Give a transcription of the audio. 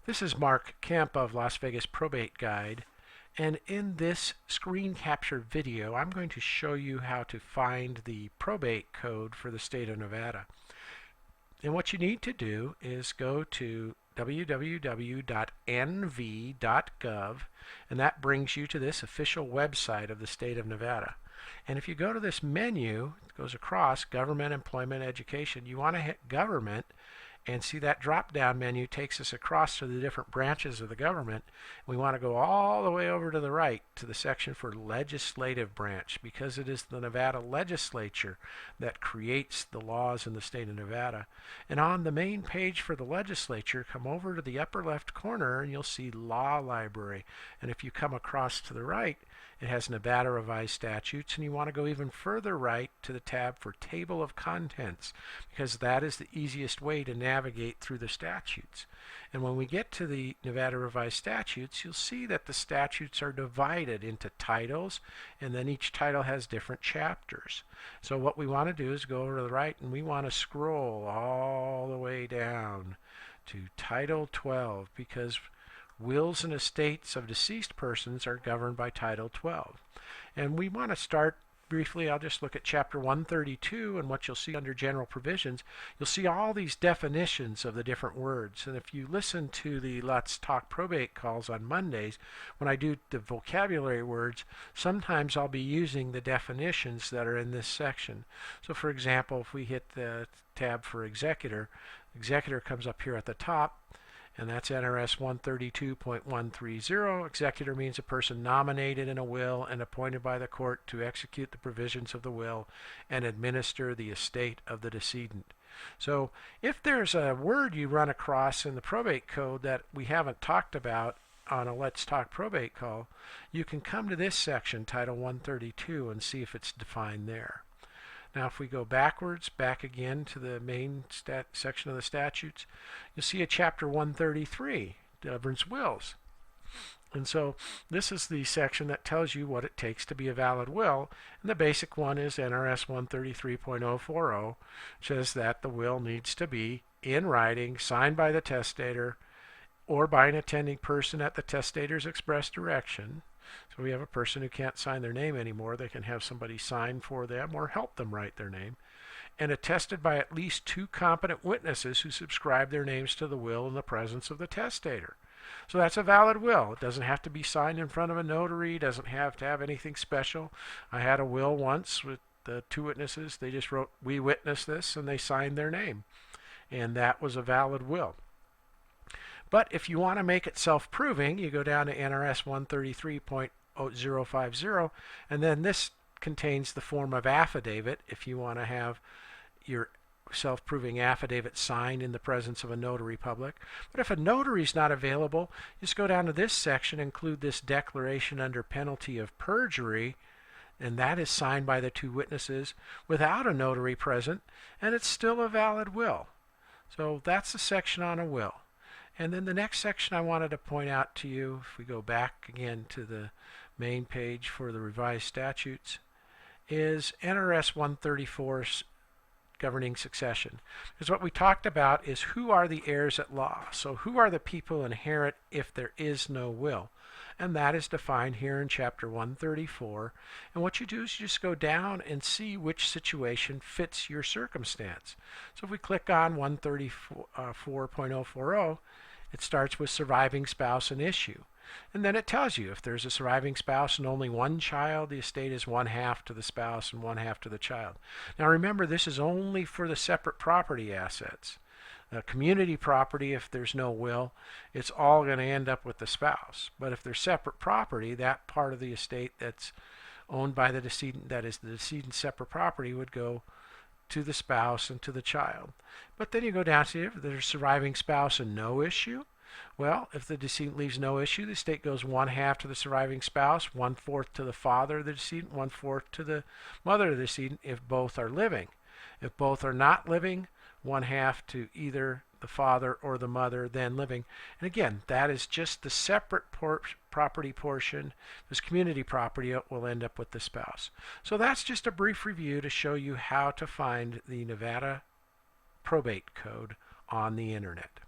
This is Mark Kemp of Las Vegas Probate Guide, and in this screen capture video I'm going to show you how to find the probate code for the state of Nevada. And what you need to do is go to www.nv.gov, and that brings you to this official website of the state of Nevada. And if you go to this menu, it goes across Government, Employment, Education, you want to hit Government, and see that drop-down menu takes us across to the different branches of the government. We want to go all the way over to the right to the section for Legislative Branch, because it is the Nevada legislature that creates the laws in the state of Nevada. And on the main page for the legislature, come over to the upper left corner and you'll see Law Library. And if you come across to the right, it has Nevada Revised Statutes, and you want to go even further right to the tab for Table of Contents, because that is the easiest way to navigate through the statutes. And when we get to the Nevada Revised Statutes, you'll see that the statutes are divided into titles, and then each title has different chapters. So what we want to do is go over to the right, and we want to scroll all the way down to Title 12, because wills and estates of deceased persons are governed by Title 12. And we want to start briefly. I'll just look at Chapter 132, and what you'll see under General Provisions, you'll see all these definitions of the different words. And if you listen to the Let's Talk Probate calls on Mondays, when I do the vocabulary words, sometimes I'll be using the definitions that are in this section. So for example, if we hit the tab for Executor, Executor comes up here at the top, and that's NRS 132.130. Executor means a person nominated in a will and appointed by the court to execute the provisions of the will and administer the estate of the decedent. So if there's a word you run across in the probate code that we haven't talked about on a Let's Talk Probate call, you can come to this section, Title 132, and see if it's defined there. Now if we go backwards, back again to the main section of the statutes, you'll see a Chapter 133 governs wills. And so this is the section that tells you what it takes to be a valid will. And the basic one is NRS 133.040, says that the will needs to be in writing, signed by the testator or by an attending person at the testator's express direction. So we have a person who can't sign their name anymore. They can have somebody sign for them or help them write their name. And attested by at least 2 competent witnesses who subscribe their names to the will in the presence of the testator. So that's a valid will. It doesn't have to be signed in front of a notary. It doesn't have to have anything special. I had a will once with the 2 witnesses. They just wrote, "We witness this," and they signed their name. And that was a valid will. But if you want to make it self-proving, you go down to NRS 133.050, and then this contains the form of affidavit if you want to have your self-proving affidavit signed in the presence of a notary public. But if a notary is not available, just go down to this section, include this declaration under penalty of perjury, and that is signed by the 2 witnesses without a notary present, and it's still a valid will. So that's the section on a will. And then the next section I wanted to point out to you, if we go back again to the main page for the revised statutes, is NRS 134 governing succession. Because what we talked about is who are the heirs at law. So who are the people who inherit if there is no will? And that is defined here in Chapter 134. And what you do is you just go down and see which situation fits your circumstance. So if we click on 134.040, it starts with surviving spouse and issue. And then it tells you if there's a surviving spouse and only 1 child, the estate is 1/2 to the spouse and 1/2 to the child. Now remember, this is only for the separate property assets. Community property, if there's no will, it's all going to end up with the spouse. But if there's separate property, that part of the estate that's owned by the decedent, that is the decedent's separate property, would go to the spouse and to the child. But then you go down to if there's surviving spouse and no issue. Well, if the decedent leaves no issue, the estate goes 1/2 to the surviving spouse, 1/4 to the father of the decedent, 1/4 to the mother of the decedent if both are living. If both are not living, 1/2 to either the father or the mother then living. And again, that is just the separate property portion. This community property will end up with the spouse. So that's just a brief review to show you how to find the Nevada probate code on the internet.